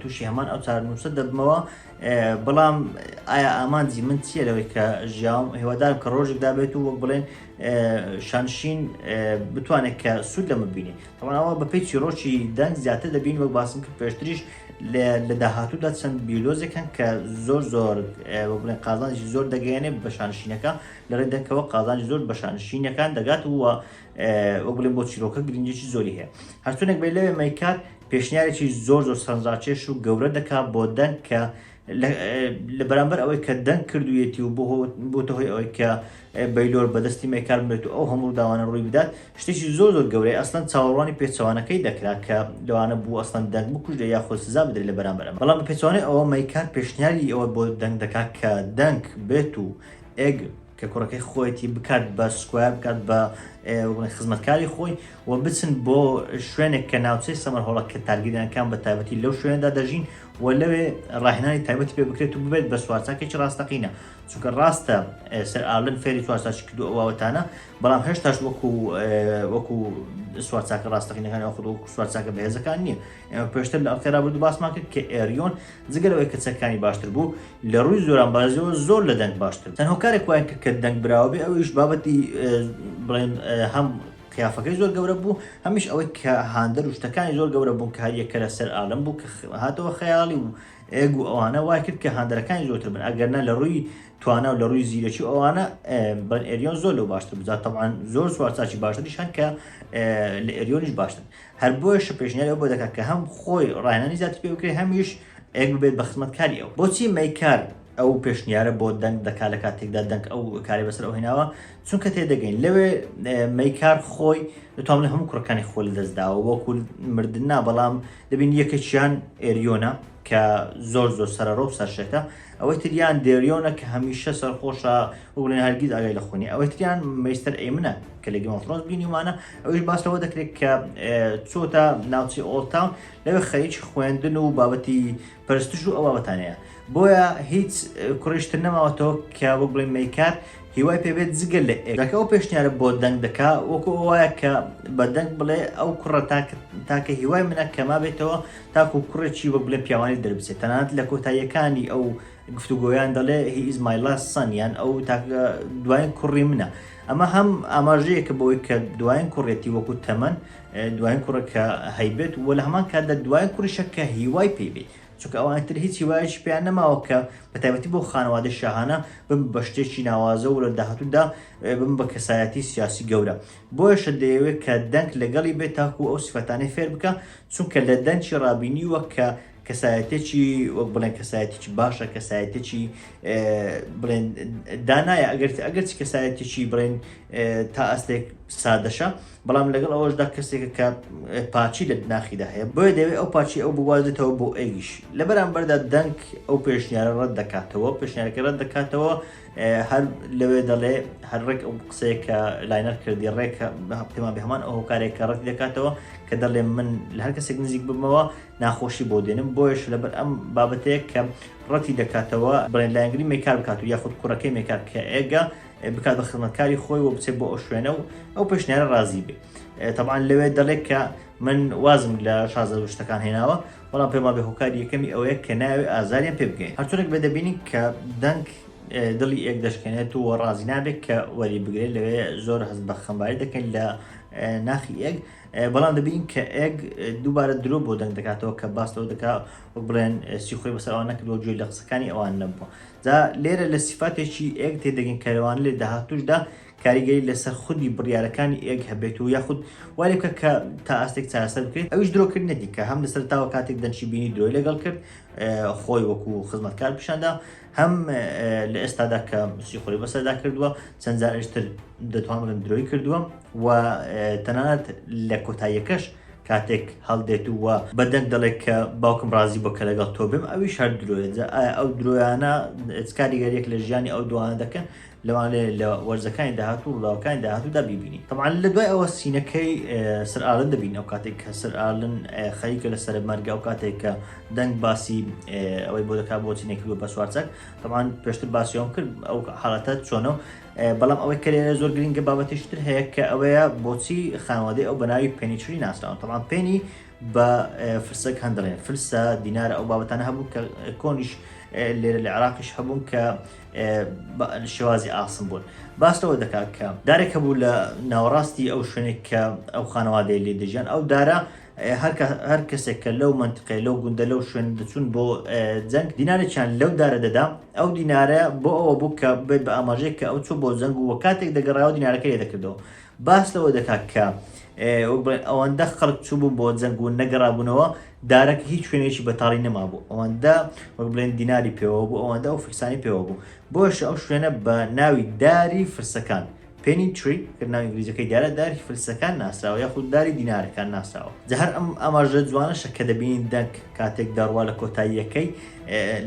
تووشی هەمان ئەو چارەنووسە دەبمەوە، بەڵام ئایا ئامانجی من چییە لەوەی کە ژیاوم هیوادارم کە ڕۆژێک دابێت و وەک بڵێن شانشین بتوانێت کە سوود لەمە ببینێت. ئەوە بە پێی چیرۆکی دەنگ زیاتر دەبین وەک باسم کرد پێشتریش لە داهاتوودا چەند بیلۆزێکن کە زۆر بڵێن قازانجی زۆر دەگەیەنێت بە شانشینەکە لەڕێ دەنگەوە قازانجی زۆر بە شانشینەکان دەگات وە وەک بڵێن بۆ چیرۆکە گرنگێکی زۆری هەیە. هەرچۆنێک بێ لەوێ مەیکات پێشنیارێکی زۆر سەرنجڕاکێش و گەورە دەکات بۆ دەنگ کە لە بەرامبەر ئەوەی کە دەنگ کردوویەتی و بۆتە هۆی ئەوەی کە بەیلۆر بەدەستی مەیکال بێت و ئەو هەموو داوانە ڕووی بدات، شتێکی زۆر گەورەی ئەسڵەن چاوەڕوانی پێچەوانەکەی دەکرات کە لەوانە بوو ئەسڵەن دەنگ بکوژدە یاخۆ سزا بدرێت لە بەرامبەر ئەمە. بەڵام بە پێچەوانەی ئەوە مەیکال پێشنیاری ئەوە بۆ دەنگ دەکات کە دەنگ بێت و ئێگ کە کوڕەکەی خۆیەتی بکات بە سکوایر بکات بە خزمەتکاری خۆی و بچن بۆ شوێنێک کە ناوچەی سەمەرهۆڵە کە تارگیرەکان بە تایبەتی لەو شوێندا دەژین و لەوێ ڕاهێنانی تایبەتی پێ بکرێت و ببێت بە سوارچاکێکی ڕاستەقینە. چونکە ڕاستە سەر ئالن فێری سوارچاکی کردو ئەوەتانە، بەڵام هێشتاش وەکو سوارچاکە ڕاستەقینەکان خود وەکو سوارچاکە بەهێزەکان نییە. ئێمە پێشتر لە ئەڵقەی ڕابردوو باسمان کرد کە ئێریۆن جگەلەوەی کەچەکانی باشتر بوو لە ڕووی زۆران بازیەوە زۆر لە دەنگ باشتر. تەنها هۆکارێک وایە کە دەنگ براوە بێ ئەویش بابەتی بڵێن هەم قیافەکەی زۆر گەورە بوو، هەمیش ئەوەی کە هاندەر و شتەکانی زۆر گەورە بوون کە هەریەکە لە سەر ئالم بوو کە هاتەوە خەیاڵی و ئێگ و ئەوانە وای کرد کە هاندەرەکانی زۆرتر بن، ئەگەرنە لە ڕووی توانە و لە ڕووی زیرەکی ئەوانە بەن ئێریۆن زۆر لەو باشتر بزات. تەبعاً زۆر سوارچاکی باشتریش هەن کە لە ئێریۆنیش باشتر. هەر بۆیە پێشنیاری ئەو بۆ دەکات کە هەم خۆی ڕاهێنانی زیاتر پێ بکرێت، هەمیش ئێگ ببێت بە خزمەتکاری ئەو. بۆچی مەیکال ئەو پێشنیارە بۆ دەنگ دەکات لە کاتێکدا دەنگ ئەو کاری بەسەر ئەو هێناوە؟ چونکە تێدەگەین لەوێ مەیکال خۆی دەتوانێت لە هەموو کوڕەکانی خۆی لەدەستداوە وەکو مردننا، بەڵام دەبین یەکێکیان ئێریۆنە کە زۆر سەرەڕۆ و سەرشێتە، ئەوەی تریان دێریۆنە کە هەمیشە سەرخۆشە وڵێن هەرگیز ئاگای لە خۆنی، ئەوەی تریان مەیستەر ئەیمنە کە لە گیم ئۆف ترۆنز بینیمانە، ئەویش باس لەوە دەکرێت کە چۆتە ناوچەی ئۆڵتاون لەوێ خەریکی خوێندن و بابەتی پەرستش و ئەو بابەتانەیە. بۆیە هیچ کوڕیشتر نەماوەتەوە کە وەک بڵێن مەیکال هیوای پێبێت جگەل لە ئێگەکە ئەو پێشنیارە بۆ دەنگ دەکا وەکو وایە کە بە دەنگ بڵێ ئەو کوڕە تاکە هیوای منە کەما بێتەوە تاکو کوڕێکی وەک بڵێ پیاوانی دەربچێت. تەنانەت لە کۆتاییەکانی ئەو گفتوگۆیان دەڵێ هی ئیز مای لاست سەن، یان ئەو تاکە دوایین کوڕی منە. ئەمە هەم ئاماژەیەکە بۆی کە دوایین کوڕێتی وەکو تەمەن دوایین کوڕەکە هەیبێت و لە هەمان کاتدا دوایین کوڕیشە کە هیوای پێبێت، چونکە ئەوانتر هیچ هیوایەکی پێیان نەماوە کە بە تایبەتی بۆ خانەوادە شاهانە بم بە شتێکی ناوازە و لە داهاتوودا بم بە کەسایەتی سیاسی گەورە. بۆیەشە دەیەوێت کە دەنگ لەگەڵی بێت تاکو ئەو سیفەتانەی فێر بکە، چونکە لە دەنگی ڕابینیوە کە کەسایەتێکی وەک بڵێن کەسایەتێکی باشە، کەسایەتێکی بڵێن دانایە، ئەگەرچی کەسایەتێکی بڵێن تا ئەستێک سادەشە، بەڵام لەگەڵ ئەوەشدا کەسێکە کە پاچی لە ناخیدا هەیە، بۆیە دەوێت ئەو پاچی ئەو بوازێتەوە بۆ ئەیگیش. لە بەرامبەردا دەنگ ئەو پێشنیارە ڕەت دەکاتەوە، پێشنیارەکە ڕەت دەکاتەوە، هەر لەوێ دەڵێ هەرڕێک ئەو قسەیە کە لاینەر کردی ڕێکە پێمان بهەمان ئەو کارێکە ڕەتی دەکاتەوە کە دەڵێ من لە هەر کەسێک نزیک بمەوە ناخۆشی بۆ دێنم. بۆیش لەبەر ئەم بابەتەیە کە ڕەتی دەکاتەوە بڵێن لایەنگری مەیکال بکات و یاخود کوڕەکەی مەیکال کە ئێگە بکات بە خزمەتکاری خۆی و بچێت بۆ ئەو شوێنە و ئەو پێشنیارە ڕازی بێ. طبعاً لەوێ دەڵێت کە من وازم لە شازە شتەکان هێناوە، بەڵام پێما بێ هۆکاری یەکەمی ئەوەیە کە ناوێ ئازاریان پێ بگەین. هەرچۆنێک بێ دەبینین کە دەنگ دڵی ئێک دەشکێنێت و ڕازی نابێت کە وەری بگرێت، لەوێ زۆر هەست بە خەمباری دەکەین لە ناخی ئێگ. بەڵام دەبین کە ئێگ دووبارە درۆ بۆ دەنگ دەکاتەوە کە باس لەوە دەکات وەک بڵێن سیخۆی بەسەرەوە نەکردەوە گوێی لە قسەکانی ئەوان نەبووە. جا لێرە لە سیفاتێکی ئێگ تێدەگەین کە لەوانە لێ داهاتووشدا کاریگەری لەسەر خودی بڕیارەکانی ئێگ هەبێت و یاخود وای بکە کە تا ئاستێک چارەسەر بکرێت. ئەویش درۆکردنێتی کە هەم لەسەر تاوە کاتێک دەنشی بینی درۆی لەگەڵ کرد خۆی وەکو خزمەتکار پیشاندا، هەم لە ئێستادا کە سیخۆی بەسەردا کردووە چەند جارشتر دەتوانن درۆی کردووە و تەنانەت لە کۆتاییەکەش کاتێک هەڵدێت و بەدەنگ دەڵێت کە باوکم ڕازی بۆ کە لەگەڵ تۆ بم، ئەویش هەر درۆیە. ئەو درۆیانە کاریگەریەک لە ژیانی ئەو دوانە دەکەن لەوانێ لە وەرزەکانی داهاتوو ڕووداوەکانی داهاتوودا بیبینی. طبعا لە دوای ئەوە سینەکەی سەر ئالن دەبین، ئەو کاتێک کە سەر ئالن خەریکە لە سەر مەرگە، ئەو کاتێک کە دەنگ باسی ئەوەی بۆ دەکات بۆ چینێکی بە سوارچەک. طبعا پێشتر باسیەوەم کرد ئەو حاڵەتە چۆنەوە، بەڵام ئەوەی کە لێرە زۆر گرنگە بابەتیشتر هەیە کە ئەوەیە بۆچی خانەوادەی ئەو بەناوی پێنیتری ناسراون. طبعا پێنی بە فرسەک هەندڵێن، فرسە دینارە ئەو بابەتانە هەبوو کە کۆنیش لێرە لە عێراقیش هەبوون کە شێوازی ئاسم بوون. باستەوە دەکات کە دارێک هەبوو لە ناوەڕاستی ئەو شوێنێک کە ئەو خانەوادەی لێ دەژیان، ئەو دارە هەر کەسێک کە لەو منتقەی لەو گوندە لەو شوێن دەچون بۆ جەنگ دینارێکیان لەو دارە دەدا. ئەو دینارە بۆ ئەوە بوو کە بێت بە ئاماژەیە کە ئەو چوو بۆ جەنگ و کاتێک دەگەڕایەوە دینارەکەی لێ دەکردەوە. باس لەوە دەکات کە ئەوەندە خەڵک چوو بوون بۆ جەنگ و نەگەڕابوونەوە دارەکە هیچ شوێنێکی بەتاڵی نەمابوو، ئەوەندە وەک بڵێن دیناری پێوە بوو، ئەوەندە ئەو فرسانی پێوە بوو. بۆش ئەو شوێنە بە ناوی داری فرسەکان پێنی تری کە ناوی ئینگلیزیەکەی دیارە داری فرسەکان ناسراوە یاخود داری دینارەکان ناسراوە. جە هەر ئەم ئاماژە جوانەشە کە دەبینین دەنگ کاتێک داڕوا لە کۆتاییەکەی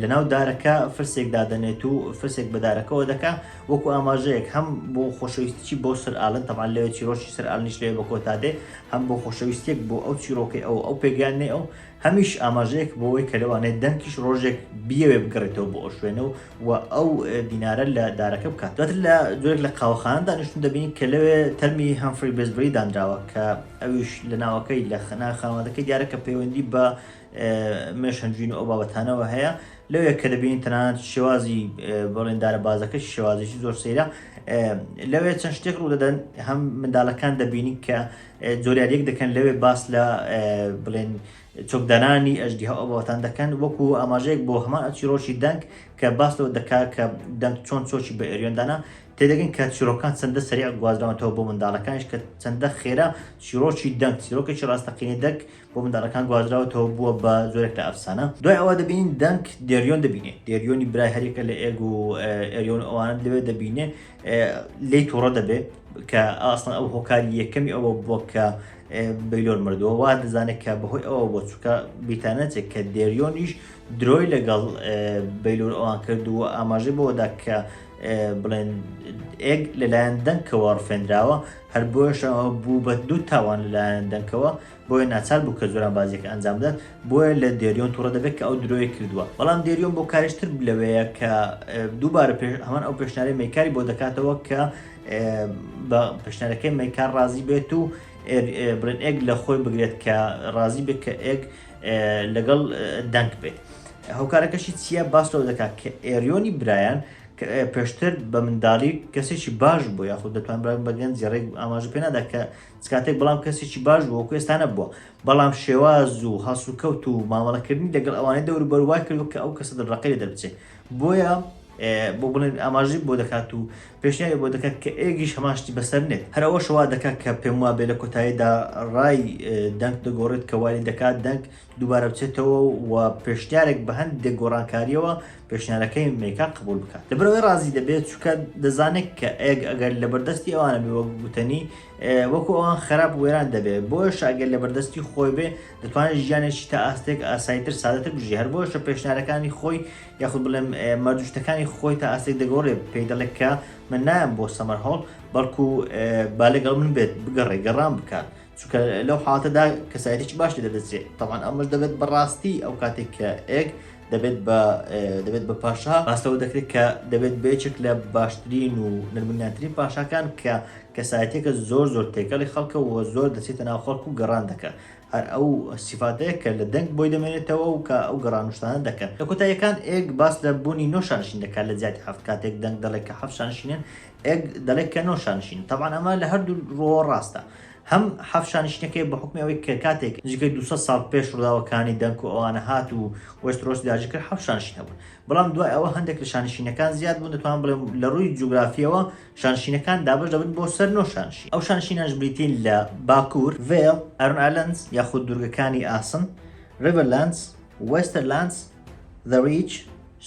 لەناو دارەکە فرسێک دادەنێت و فرسێک بە دارەکەەوە دەکا وەکو ئاماژەیەک هەم بۆ خۆشەویستی بۆ سەر ئالن، تەمان لەوێ چیرۆشی سەر ئالنیش لێ بە کۆتادێ، هەم بۆ خۆشەویستێک بۆ ئەو چیرۆکەی ئەو پێگیانێ ئەو هەمیش ئاماژەیەک بۆەوەی کە لەوانێت دەنگیش ڕۆژێک بیەوێ بگەڕێتەوە بۆ ئەو شوێنە و ئەو دینارە لە دارەکە بکات. دواتر لە جۆرێک لە قاوەخانە دانیشتون دەبینین کە لەوێ تەرمی هەمفری بێزبەری دانراوە کە ئەویش لە ناوەکەی لە خانەوادەکەی دیارە کە پەیوەندی بە مێشەنجین و ئەو بابەتانەوە هەیە. لەوێ کە دەبینین تەنانەت شێوازی بەڵێندارە بازەکەش شێوازێکی زۆر سەیرە. لەوێ چەند شتێک ڕوو دەدەن، هەم منداڵەکان دەبینی کە جۆریارێک دەکەن لەوێ باس لە بڵێن چۆکدانانی ئەژدیها ئەو بابەتان دەکەن وەکو ئاماژەیەک بۆ هەمان چیرۆکی دەنگ کە باس لەوە دەکات کە دەنگ چۆن چۆکی بە ئێریۆندانە تێدەگەن کە چیرۆکان چەندە سەریع گوازراونەوە بۆ منداڵەکانش کە چەندە خێرا چیرۆکی دەنگ چیرۆکێکی ڕاستەقینی دەنگ بۆ منداڵەکان گوازراوەتەوە بووە بە زۆرێک لە ئەفسانە. دوای ئەوە دەبینین دەنگ دێریۆن دەبینێ، دێریۆنی برای هەریەکە لە ئێگ و ئێریۆن ئەوانە لەوێ دەبینێ لێی تووڕە دەبێت کە ئاسڵەن ئەو هۆکاری یەکەمی ئەوە بووە کە بەیلۆر مردووە وا دەزانێت کە بەهۆی ئەوە بۆ چووکە بیتانەچێک کە دێریۆنیش درۆی لەگەڵ بەیلۆر ئەوان کردووە ئاماژەی بۆدا کە بڵێن ئێگ لەلایەن دەنگەوە ڕفێنراوە، هەر بۆیشەوە بوو بە دوو تاوان لەلایەن دەنگەوە، بۆیە ناچار بوو کە زۆران بازیەکە ئەنجام بدەن، بۆیە لە دێریۆن تووڕە دەبێت کە ئەو درۆی کردووە. بەڵام دێریۆن بۆ کاریشتر لەوەیە کە دووبارە هەمان ئەو پێشنیاری مەیکاری بۆ دەکاتەوە کە بە پێشنیارەکەی مەیکار ڕازی بێت و بڵێن ئێگ لە خۆی بگرێت کە ڕازی بێت کە ئێگ لەگەڵ دەنگ بێت. هەوکارەکەشی چییە؟ باس لەوە دەکات کە ئێریۆنی برایان پێشتر بە منداڵی کەسێکی باش بوو یاخود دەتوان بەگەن جێڕێک ئاماژە پێ نادا کە کاتێک بەڵام کەسێکی باش بوو وەکو ئێستا نەبووە، بەڵام شێواز و هەسوکەوت و مامەڵەکردنی لەگەڵ ئەوانەی دەوروبەر کردو کە ئەو کەسە دڵڕەقەی لێ دەربچێت. بۆیە بۆ بڵێن ئاماژەی بۆ دەکات و پێشنیاری بۆ دەکات کە ئێگیش هەماشتی بەسەر نێت. هەر ئەوە شەوا دەکات کە پێم وابێ لە کۆتاییدا ڕای دەنگ دەگۆڕێت کە وای دەکات دەنگ دووبارە بچێتەوە و پێشنیارێک بە هەندێک گۆڕانکاریەوە پێشنیارەکەی مەیکار قبول بکات. لەبەرەوەی ڕازی دەبێت چونکە دەزانێت کە ئێگ ئەگەر لە بەردەستی ئەوانە بێ وەک گوتنی وەکو ئەوان خراپ وێران دەبێت، بۆیش ئەگەر لە بەردەستی خۆی بێ دەتوانێت ژیانێکی تا ئاستێک ئاساییتر سادەتر بژی. هەر بۆشە پێشنیارەکانی خۆی یاخود بڵێم مەردوشتەکانی خۆی تا ئاستێک دەگۆڕێ پێی دەڵێت کە من نایەم بۆ سەمەر هەڵ بەڵکو با لەگەڵ من بێت بگەڕێ گەڕام بکات، چونکە لەو حاڵەتەدا کەسایەتێکی باش دەدەچێت. تەمان ئەمەش دەبێت بەڕاستی ئەو کاتێک کە ئێگ دەبێت بە پاشا ڕاستەوە دەکرێت کە دەبێت بێچێک لە باشترین و نرمونیانترین پاشاکان کە کەسایەتێکە زۆر تێکەڵی خەڵکە و زۆر دەچێتە ناو خەڵک و گەڕان دەکات. هەر ئەو سیفاتەیە کە لە دەنگ بۆی دەمێنێتەوە و کە ئەو گەڕانوشتانە دەکەن. لە کۆتاییەکان ئێگ باس لە بوونی نۆشانشین دەکات لە جیاتی هەفت کاتێک دەنگ دەڵێت کە هەفت شانشینێن ئێگ دەڵێت کە نۆشانشین. تەبعاً ئەمە لە هەردوو ڕۆ ڕاستە، هەم حەفشانشینەکەی بە حکمی ئەوەی کە کاتێک نزیکەی 200 ساڵ پێش ڕووداوەکانی دەنگ و ئەوانە هات و وەسترۆس داژی کرد حەفشانشینە بوون. بەڵام دوای ئەوە هەندێک لە شانشینەکان زیاد بوون، دەتوان بڵێم لە ڕووی جوگرافیەوە شانشینەکان دابش دەبن بۆ سەر نۆ شانشین. ئەو شانشینانش بریتین لە باکوور، ڤێڵ، ئەرن ئایلەندز یاخود دوورگەکانی ئاسن، ریڤەرلاندز، وێستەرلاندز، The Reach،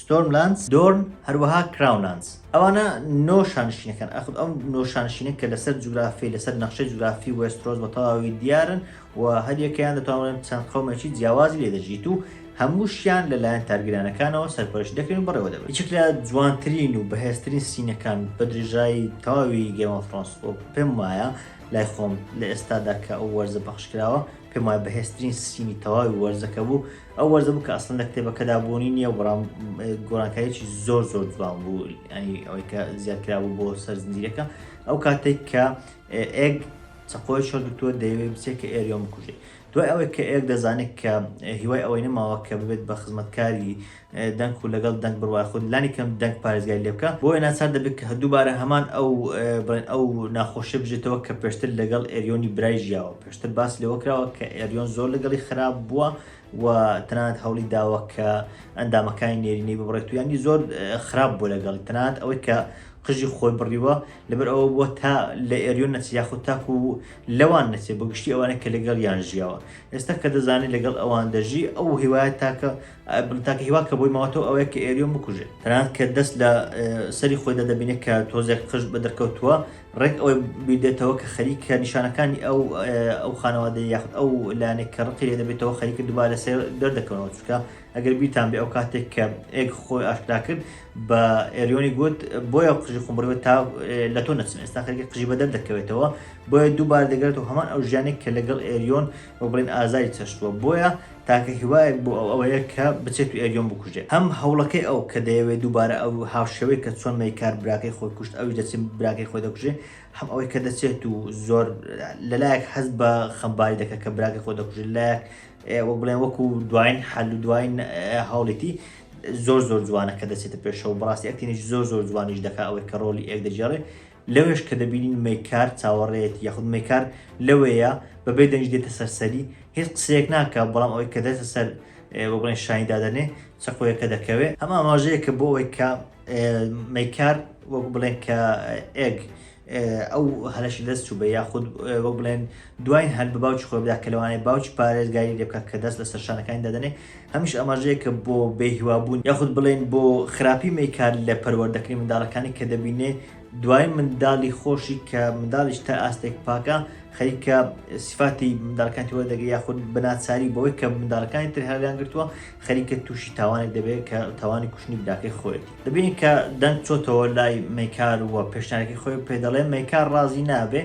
Stormlands، دۆرن، هەروەها کراونلاندز. ئەوانە نۆ شانشینەکان. ئەخود ئەو نۆ شانشینە کە لەسەر جوگرافی لەسەر نەخشەی جوگرافی وێسترۆس بە تەواوی دیارن و هەریەکەیان دەتوانن چەند قەومێکی جیاوازی لێ دەژیت و هەمووشیان لەلایەن تارگیرانەکانەوە سەرپەرشتی دەکرێن بەڕێوە دەبێت. یەکێک لە جوانترین و بەهێزترین سینەکان بە درێژایی تەواوی گێم ئۆف ترۆنس پێم وایە لای خۆم لە ئێستادا کە ئەو وەرزە پەخشکراوە پێم وایە بەهێزترین سینی تەواوی وەرزەکە بوو. ئەو وەرزە بوو کە ئەسڵەن لە کتێبەکەدا بوونی نییە و بەڵام گۆڕانکاریی زۆر جوان بوو، ینی ئەوەی کە زیادکرا بوو بۆ سەر زنجیرەکە. ئەو کاتێک کە ئێگ چەقۆی شۆردکتووە دەیەوێت بچێت کە ئێریۆن بکوژێت. دوای ئەوەی کە ئێک دەزانێت کە هیوای ئەوەی نەماوە کە ببێت بە خزمەتکاری دەنگ و لەگەڵ دەنگ بڕوای خۆ لانی کەم دەنگ پارێزگای لێ بکە، بۆیە ناچار دەبێت کە دووبارە هەمان ئەو ناخۆشیە بژێتەوە کە پێشتر لەگەڵ ئێریۆنی برای ژیاوە. پێشتر باس لێوە کراوە کە ئێریۆن زۆر لەگەڵی خراپ بووە و تەنانەت هەوڵی داوە کە ئەندامەکانی نێرینەی ببڕێت و ینی زۆر خراپ بوو لەگەڵی، تەنانەت ئەوەی کە قژی خۆی بڕیوە لەبەر ئەوە بووە تا لە ئێریۆن نەچێت یاخود تاکو لەوان نەچێت بە گشتی ئەوانە کە لەگەڵ یان ژیاوە. ئێستا کە دەزانێت لەگەڵ ئەوان دەژی ئەو هیوایەت تاکە هیوا کە بۆی ماوەتەوە ئەوەیە کە ئێریۆن بکوژێت. تەنانەت کە دەست لە سەری خۆیدا دەبینێت کە تۆزێک قژ بە دەرکەوتووە ڕێک ئەوەی بیدێتەوە کە خەریکە نیشانەکانی ئەو خانەوادە یاخود ئەو لایەنێک کە ڕقی لێ دەبێتەوە خەریکە دووبارە لەسەر دەردەکەونەوە. چونکە ئەگەر بیتان بێ ئەو کاتێک کە ئێک خۆی ئاشکرا کرد بە ئێریۆنی گوت بۆیە قژی خۆم بڕوێت تا لە تۆ نەچن، ئێستا خەریکە قژی بە دەردەکەوێتەوە، بۆیە دووبارە دەگەرێتەوە هەمان ئەو ژیانێک کە لەگەڵ ئێریۆن بڵێن ئازاری چەشتووە، بۆیە تاکە هیوایەک بۆ ئەوەیە کە بچێت و ئێریۆن بکوژێت. هەم هەوڵەکەی ئەو کە دەیەوێت دووبارە ئەو هاوشەوەی کە چۆن مەیکار براکەی خۆی کوشت ئەوی دەچێت براکەی خۆی دەکوژێت، هەم ئەوەی کە دەچێت و زۆر لەلایەک حەز بە خەمباری دەکە کە براکەی خۆی دەکوژێت، لایەک وە بڵێن وەکو دوایین حەل و دوایین هەوڵێتی زۆر جوانە کە دەچێتە پێشەوە. بەڕاستی ئەکتینیش زۆر جوانیش دەکات ئەوەی کە ڕۆلی ئێک دەجێڕێ. لەوێش کە دەبینین مەیکار چاوەڕێت یاخود مەیکار لەوەیە بەبێ دەنج دێتە سەرسەری هیچ قسەیەک ناکە، بەڵام ئەوەی کە دێتە سەر بۆ بڵێن شانی دادەنێ چەقۆیەکە دەکەوێت. ئەمە ئاماژەیەکە بۆ ئەوەی کە مەیکار وەک بڵێن کە ئێگ ئەو هەلەشی دەست چوو بە یاخود وەک بڵێن دوایین هەل بە باوکی خۆی بدا کە لەوانەیە باوکی پارێزگاری لێ بکات کە دەست لە سەرشانەکانی دەدەنێ. هەمیش ئاماژەیەکە بۆ بێهیوابوون یاخود بڵێن بۆ خراپی مەیکار لە پەروەردەکردنی منداڵەکانی کە دەبینێ دوای منداڵی خۆشی کە منداڵیش تا ئاستێک پاکە خەریکە سیفاتی منداڵەکانی وەردەگرێت یاخود بەناچاری بەوەی کە منداڵەکانی تر هەڵیان گرتووە خەریکە تووشی تاوانێک دەبێت کە تاوانی کوشتنی براکەی خۆیەتی. دەبینین کە دەنگ چۆتەوە لای مەیکار وە پێشنیارێکی خۆی پێ دەڵێ مەیکار ڕازی نابێ،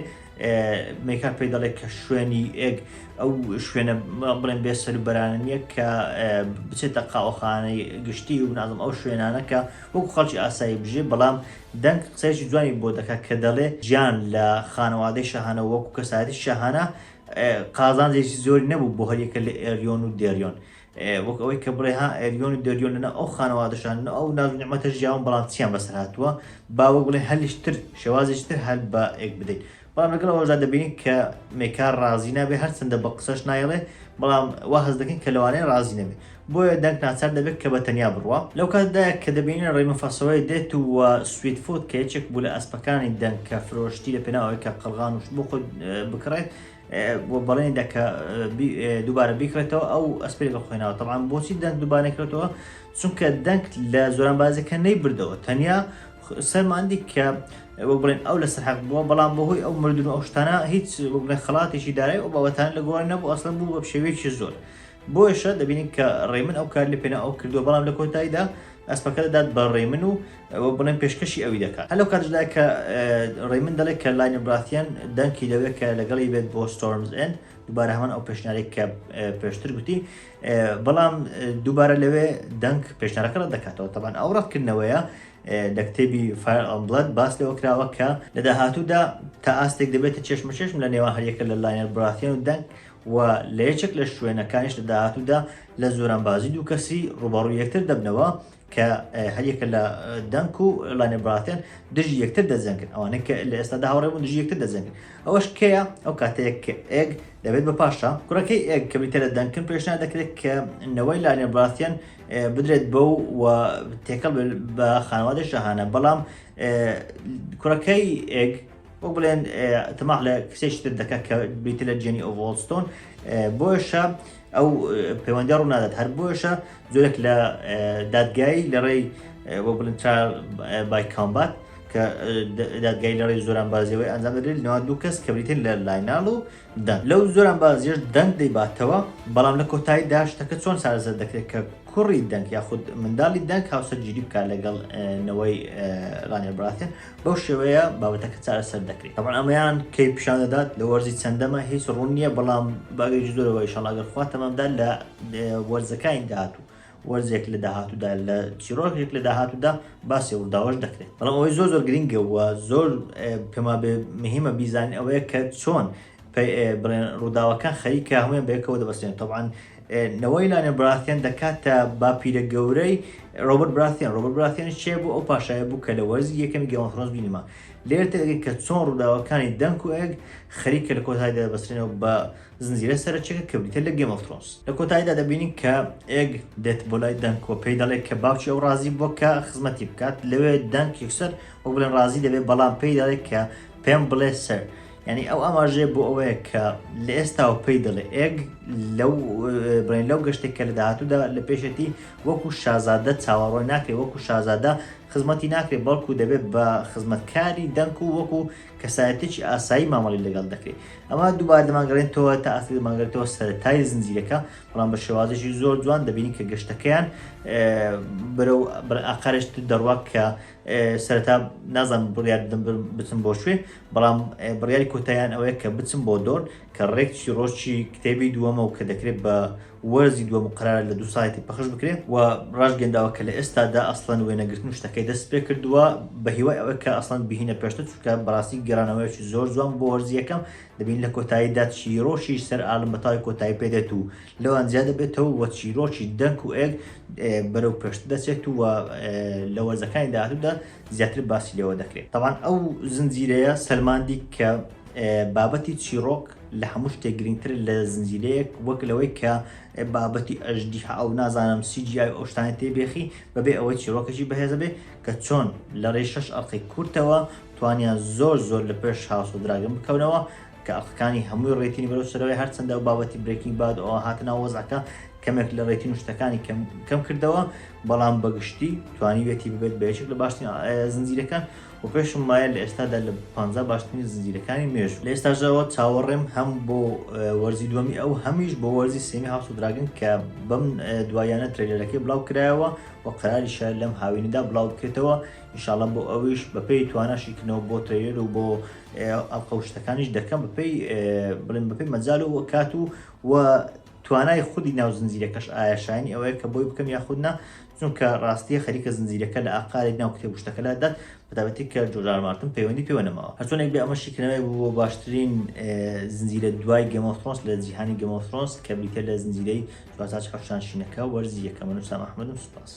مەیکار پێی دەڵێت کە شوێنی ئێگ ئەو شوێنە بڵێن بێ سەر بەرانە نییە کە بچێتە قاوەخانەی گشتی و نازم ئەو شوێنانە کە وەکو خەڵکی ئاسایی بژێ. بەڵام دەنگ قسەیەکی جوانی بۆ دەکات کە دەڵێ گیان لە خانەوادەی شاهانە وەکو کەسایەتی شاهانە قازانجێکی زۆری نەبوو بۆ هەریەکە لە ئێریۆن و دێریۆن، وەک ئەوەی کە بڵێ ها ئێریۆن و دێریۆن لەنە ئەو خانەوادەشان ئەو ناز و نعمەتە ژیاون بەڵام چیان بەسەر هاتووە با وەک بڵێ هەلیشتر شێوازێکتر هەل بە ئێک بدەیت. بەڵام لەگەڵ ئەوەشدا دەبینین کە مەیکار ڕازی نابێ، هەرچەندە بە قسەش نایڵێ، بەڵام وا هەز دەکەین کە لەوانەیە ڕازی نەبێت، بۆیە دەنگ ناچار دەبێت کە بە تەنیا بڕوە. لەو کاتدایە کە دەبینین ڕێمە فەسەوەی دێت و سویت فود کە یەکێک بوو لە ئەسپەکانی دەنگ کە فرۆشتی لە پێناوەوەی کە قەڵغان وش بۆ خۆی بکڕێت بەڵێنی دەکە دووبارە بیکرێتەوە ئەو ئەسپێک لە خۆینەوە. تەبعاً بۆچی دەنگ دووبارە نەکرێتەوە؟ چونکە دەنگ لە زۆران بازەکە نەیبردەوە، تەنیا سەرماندی کە وەک بڵێن ئەو لەسەر حەق بووە، بەڵام بەهۆی ئەو مردن و ئەو شتانە هیچ وەک بڵێن خەڵاتێکی دارایی و بابەتانە لە گۆڕی نەبوو، ئەسڵەن بوو بە شێوەیەکی زۆر. بۆیشە دەبینین کە ڕێمن ئەو کار لە پێناو ئەو کردووە، بەڵام لە کۆتاییدا ئەسپەکە دەدات بە ڕێمن و بڵێن پێشکەشی ئەوی دەکات. هەلو کاتژدا کە ڕێمن دەڵێت کە لاینە براتیان دەنگی دەوێت کە لەگەڵی بێت بۆ ستۆرمز ئێند، دووبارە هەمان ئەو پێشنیارێک کە پێشتر گوتی، بەڵام دووبارە لەوێ دەنگ پێشنیارەکە ڕەت دەکاتەوە. تەبعاً ئەو ڕەتکردنەوەیە لە کتێبی فایر ئەند بڵەد باس لەوە کراوە کە لە داهاتوودا تا ئاستێک دەبێتە چێشمە چێشم لە نێوان هەریەکە لە لاینەر براتیان و دەنگ و لە یەکێک لە شوێنەکانیش لە داهاتوودا لە زۆران بازی دوو کەسی ڕوبەڕووی یەکتر دەبنەوە کە هەریەکە لە دەنک و لانێ براتێن دژی یەکتر دەزەنگن ئەوانە کە لە ئێستادا هاوڕێبوون دژی یەکتر دەزەنگن ئەوەش کەیە ئەو کاتەیە کە ئێگ دەبێت بە پاشا کوڕەکەی ئێگ کە بریتە لە دەنگکن پێشنیان دەکرێت کە نەوەی لانێ براتیان بدرێت بەو و تێکەڵ بە خانەوادەی شاهانە بەڵام کوڕەکەی ئێگ وەک بڵێن تەماح لە کسێکی تر دەکات کە بریتە لە جێنی ئۆڤڵستۆن بۆیشە ئەو پەیوەندی ڕوونادات هەر بۆیشە زۆرێک لە دادگایی لە ڕێی وەک بڵێن ترایل بای کامبات کە دادگایی لە ڕێی زۆران بازیەوەی ئەنجام دەدرێت لەوە دوو کەس کە بریتن لە لایناڵ و دەنگ لەو زۆران بازیش دەنگ دەیباتەوە بەڵام لە کۆتاییدا شتەکە چۆن چارەسەر دەکرێت کە کوڕی دەنگ یاخود منداڵی دەنگ هاوسەرگیری بکات لەگەڵ نەوەی لانێ براتێن بەو شێوەیە بابەتەکە چارەسەر دەکرێت طبعاً ئەمەیان کەی پیشان دەدات لە وەرزی چەندەمە هیچ ڕوون نییە بەڵام باگەیەکی زۆرەوە ئینشاڵڵا ئەگەر خوا تەمامدا لە وەرزەکانی داهاتوو وەرزێک لە داهاتوودا لە چیرۆکێک لە داهاتوودا باسی ڕووداوەش دەکرێت بەڵام ئەوەی زۆر گرنگە و زۆر پێما مهمە بیزانین ئەوەیە کە چۆن بڵێن ڕووداوەکان خەریکە هەمویان بەیەکەوە دەبەستێن طبعاً نەوەی لانێ براتیان دەکاتە باپیرە گەورەی ڕۆبەرت براتیان چێ بوو ئەو پاشایە بوو کە لە وەرزی یەکەمی گێم ئۆف ترۆنز بینیمە لێرتە دەگەیت کە چۆن ڕووداوەکانی دەنگ و ئێگ خەریکە لە کۆتاییدا دەبەسترێنەوە بە زنجیرە سەرچێکە کە بریتە لە گێم ئۆف ترۆنز لە کۆتاییدا دەبینین کە ئێگ دێت بۆ لای دەنگ و پێی دەڵێت کە باوکی ئەو ڕازی بووە کە خزمەتی بکات لەوێ دەنگ یەکسەر وەک بڵێن ڕازی دەبێت بەڵام پێی دەڵێت کە پێم بڵێ سەر یعنی ئەو ئاماژەیە بۆ ئەوەیە کە لە ئێستاوە پێی دەڵێ ئێگ لەو گەشتێک کە لە داهاتوودا لە پێشەتی وەکو شازادە چاوەڕۆی ناکرێت وەکو شازادە خزمەتی ناکرێت بەڵکو دەبێت بە خزمەتکاری دەنگ و وەکو کەسایەتێکی ئاسایی مامەڵی لەگەڵ دەکرێت ئەمە دووبارە دەمانگەڕێنەوە تا ئاستی دەمانگەڕێتەوە سەرەتای زنجیرەکە بەڵام بە شێوازێکی زۆر جوان دەبینی کە گەشتەکەیان بەرەو ئاخرش دەڕوا کە سەرەتا نازانم بڕیار بچم بۆ شوێ بەڵام بڕیاری کۆتاییان ئەوەیە کە بچم بۆ دۆر کە ڕێک چیرۆکی کتێبی دووەمە و کە دەکرێت بە وەرزی دووەم و قرارە لە دوو سایتی پەخش بکرێت و ڕاژگەنداوە کە لە ئێستادا ئەسڵەن وێنەگرتن شتەکەی دەست پێ کردووە بە هیوای ئەوە کە ئەسڵەن بهینە پێشتر چونکە بەڕاستی گەرانەوەیەکی زۆر جوان بۆ وەرزی یەکەم دەبین لە کۆتاییدا چیرۆشی سەر ئالم بەتاوی کۆتایی پێدێت و لەوان زیاد دەبێتەوە وە چیرۆکی دەنگ و ئێگ بەرەو پێشتر دەچێت و لە وەرزەکانی داهاتوودا زیاتر باسی لێوە دەکرێت طبعاً ئەو زنجیرەیە سەلماندی کە بابەتی چیرۆک لە هەموو شتێک گرنگتر لە زنجیرەیەک وەک لەوەی کە بابەتی ئەژدیها ئەو نازانم CGI ئەو شتانە تێبێخی بەبێ ئەوەی چیرۆکەشی بەهێزە بێ کە چۆن لە ڕێی 6 ئەڵقەی کورتەوە توانیان زۆر لە پێش هاوسە دراگەن بکەونەوە کە ئەڵقەکانی هەمووی ڕێتینی بەرەو سەرەوەی هەرچەندە بابەتی برێکینگ باد ئەوە هاتنە وەزعەکە کەمێک لە ڕێتین شتەکانی کەم کردەوە بەڵام بەگشتی توانیوێتی ببێت بەیەکێک لە باشترین زنجیرەکان و پێشم وایە لە ئێستادا لە 50 باشترین زنجیرەکانی مێژوو لە ئێستاژەوە چاوەڕێم هەم بۆ وەرزی دووەمی ئەو هەمیش بۆ وەرزی سێمی هاوس و دراگن کە بەم دوایانە ترێلەرەکەی بڵاو کرایەوە و قەراریشە لەم هاوینیدا بڵاو بکرێتەوە ئینشاڵڵا بۆ ئەویش بەپێی تواناشیکردنەوە بۆ ترێلەر و بۆ ئەڵقەوشتەکانیش دەکەم بەپێی بڵێن بەپێی مەجال و کات و توانای خودی ناو زنجیرەکەش ئایاشانی ئەوەیە کە بۆی بکەم یاخودنا چونکە ڕاستیە خەریکە زنجیرەکە لە ئاقارێک ناو کتێب شتەکەلا دات بەتابەتی کە جۆرج مارتن پەیوەندی پێوە نەماوە هەرچۆنێک بێ ئەمە شیکردنەوەی بوو باشترین زنجیرە دوای گێم ئۆف ترۆنز لە جیهانی گێم ئۆف ترۆنز کە بریتە لە زنجیرەی 4 شینەکە وەرزی یەکەم. سام ئەحمەدم سوپاس.